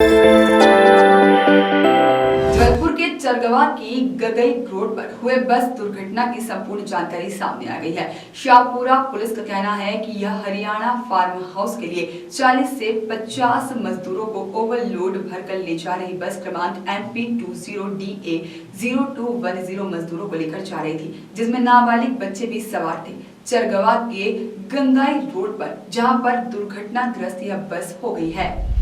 जबलपुर के चरगवा की गगई रोड पर हुए बस दुर्घटना की संपूर्ण जानकारी सामने आ गई है। शाहपुरा पुलिस का कहना है कि यह हरियाणा फार्म हाउस के लिए 40 से 50 मजदूरों को ओवरलोड भरकर ले जा रही बस क्रमांक MP20DA 0210 मजदूरों को लेकर जा रही थी, जिसमें नाबालिग बच्चे भी सवार थे। चरगवा के गंगाई रोड पर जहां पर दुर्घटनाग्रस्त यह बस हो गई है।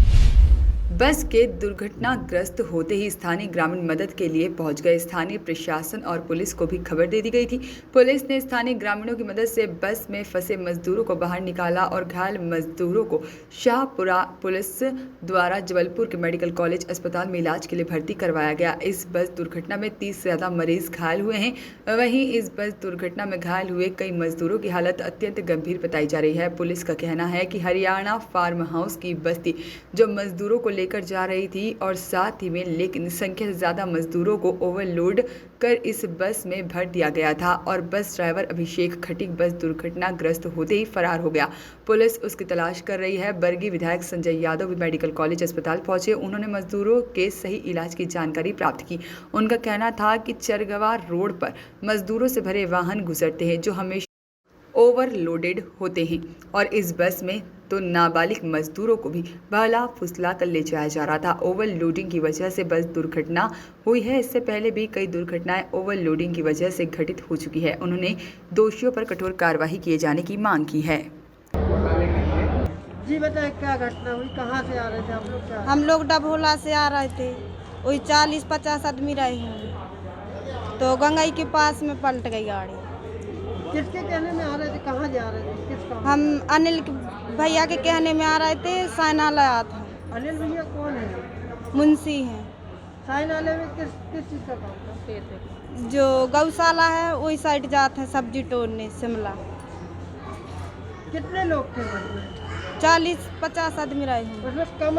बस के दुर्घटनाग्रस्त होते ही स्थानीय ग्रामीण मदद के लिए पहुंच गए। स्थानीय प्रशासन और पुलिस को भी खबर दे दी गई थी। पुलिस ने स्थानीय ग्रामीणों की मदद से बस में फंसे मजदूरों को बाहर निकाला और घायल मजदूरों को शाहपुरा पुलिस द्वारा जबलपुर के मेडिकल कॉलेज अस्पताल में इलाज के लिए भर्ती करवाया गया। इस बस दुर्घटना में 30 से ज़्यादा मरीज घायल हुए हैं। वहीं इस बस दुर्घटना में घायल हुए कई मजदूरों की हालत अत्यंत गंभीर बताई जा रही है। पुलिस का कहना है कि हरियाणा फार्म हाउस की बस थी जो मजदूरों को लेकर जा रही थी और साथ ही में लेकिन संख्या से ज़्यादा मजदूरों को ओवरलोड कर इस बस में भर दिया गया था और बस ड्राइवर अभिषेक खटीक बस दुर्घटनाग्रस्त होते ही फरार हो गया। पुलिस उसकी तलाश कर रही है। बरगी विधायक संजय यादव भी मेडिकल कॉलेज अस्पताल पहुंचे। उन्होंने मजदूरों के सही इलाज की जानकारी प्राप्त की। उनका कहना था कि चरगवा रोड पर मजदूरों से भरे वाहन गुजरते हैं जो हमेशा ओवरलोडेड होते हैं और इस बस में तो नाबालिग मजदूरों को भी बहला फुसला कर ले जाया जा रहा था। ओवरलोडिंग की वजह से बस दुर्घटना हुई है। इससे पहले भी कई दुर्घटनाएं ओवरलोडिंग की वजह से घटित हो चुकी है। उन्होंने दोषियों पर कठोर कार्रवाई किए जाने की मांग की है। जी बताए क्या घटना हुई, कहाँ से आ रहे थे आप लोग? हम लोग डभोला से आ रहे थे, वही 40-50 आदमी रहे हैं तो गंगाई के पास में पलट गई गाड़ी। किसके कहने में आ रहे थे, कहाँ जा रहे थे, किस काम? हम अनिल भैया के कहने में आ रहे थे। साइनालय था। अनिल भैया कौन है? मुंशी हैं। साइनालय में किस चीज़ का काम था? जो गौशाला है वही साइड जाते हैं सब्जी तोड़ने शिमला। कितने लोग थे बस में? 40-50 आदमी रहे हैं। उसमें कम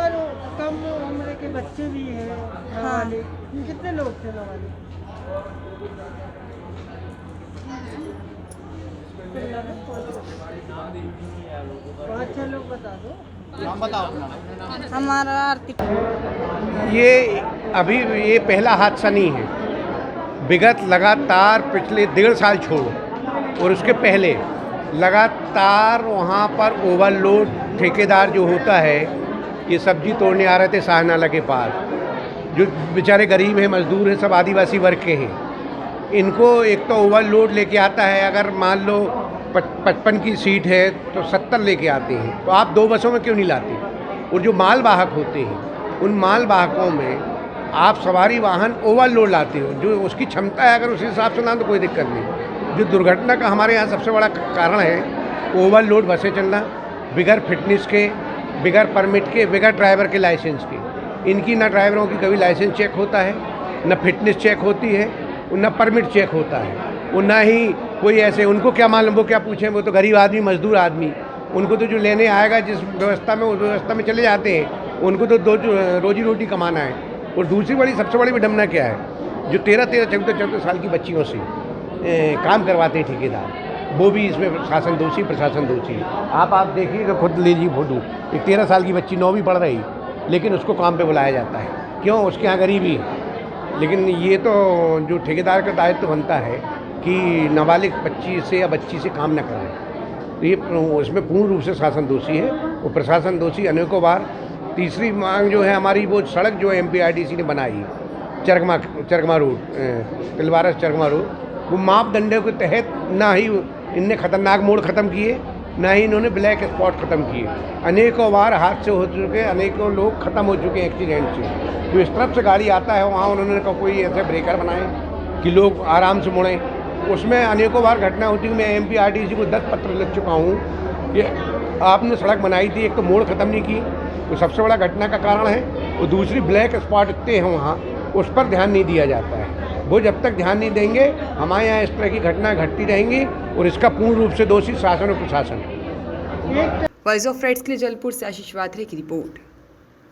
उम्र के बच्चे भी हैं। हाँ। कितने लोग थे नाबालिग? पाँच छह लोग बता दो। नाम बताओ। हमारा आरती। ये पहला हादसा नहीं है। विगत लगातार पिछले 1.5 साल छोड़ो और उसके पहले लगातार वहाँ पर ओवरलोड ठेकेदार जो होता है, ये सब्जी तोड़ने आ रहे थे शाहनाला के पास। जो बेचारे गरीब हैं, मजदूर हैं, सब आदिवासी वर्ग के हैं। इनको एक तो ओवरलोड लेके आता है। अगर मान लो 55 की सीट है तो 70 लेके आते हैं, तो आप 2 बसों में क्यों नहीं लाते? और जो माल वाहक होते हैं, उन माल वाहकों में आप सवारी वाहन ओवरलोड लाते हो। जो उसकी क्षमता है, अगर उस हिसाब से ना तो कोई दिक्कत नहीं। जो दुर्घटना का हमारे यहाँ सबसे बड़ा कारण है ओवरलोड बसें चलना, बिगैर फिटनेस के, बिगैर परमिट के, बिगैर ड्राइवर के लाइसेंस के। इनकी ना ड्राइवरों की कभी लाइसेंस चेक होता है, ना फिटनेस चेक होती है, ना परमिट चेक होता है, और ना ही कोई ऐसे उनको क्या मालूम, वो क्या पूछें, वो तो गरीब आदमी, मजदूर आदमी। उनको तो जो लेने आएगा जिस व्यवस्था में, उस व्यवस्था में चले जाते हैं। उनको तो रोजी रोटी कमाना है। और दूसरी सबसे बड़ी विडम्बना क्या है, जो 13-13, 14-14 साल की बच्चियों से काम करवाते हैं ठेकेदार, वो भी इसमें प्रशासन दोषी है। आप देखिए, खुद लीजिए फोटो। एक 13 साल की बच्ची 9वीं पढ़ रही, लेकिन उसको काम पे बुलाया जाता है। क्यों? उसके यहाँ गरीबी है। लेकिन ये तो जो ठेकेदार का दायित्व बनता है कि नाबालिग बच्ची से या बच्ची से काम न कराएं, तो ये उसमें पूर्ण रूप से शासन दोषी है। वो प्रशासन दोषी अनेकों बार। तीसरी मांग जो है हमारी, वो सड़क जो MPRDC ने बनाई, चरगमा रोड, तिलवारा चरगमा रोड, वो मापदंडों के तहत ना ही इनने खतरनाक मोड़ ख़त्म किए, ना ही इन्होंने ब्लैक स्पॉट ख़त्म किए। अनेकों बार हादसे हो चुके, अनेकों लोग ख़त्म हो चुके हैं एक्सीडेंट से। जो इस तरफ से गाड़ी आता है, वहाँ उन्होंने कोई ऐसे ब्रेकर बनाए कि लोग आराम से मुड़ें। उसमें अनेकों बार घटना होती है। मैं MPRDC को 10 पत्र लिख चुका हूँ कि आपने सड़क बनाई थी, एक तो मोड़ ख़त्म नहीं की, तो सबसे बड़ा घटना का कारण है। और दूसरी ब्लैक स्पॉट इतने हैं वहाँ, उस पर ध्यान नहीं दिया जाता है। वो जब तक ध्यान नहीं देंगे, हमारे यहाँ इस तरह की घटना घटती रहेंगी और इसका पूर्ण रूप से दोषी शासन और प्रशासन है। वॉइस ऑफ राइट्स के लिए जबलपुर से आशीष वात्रे की रिपोर्ट।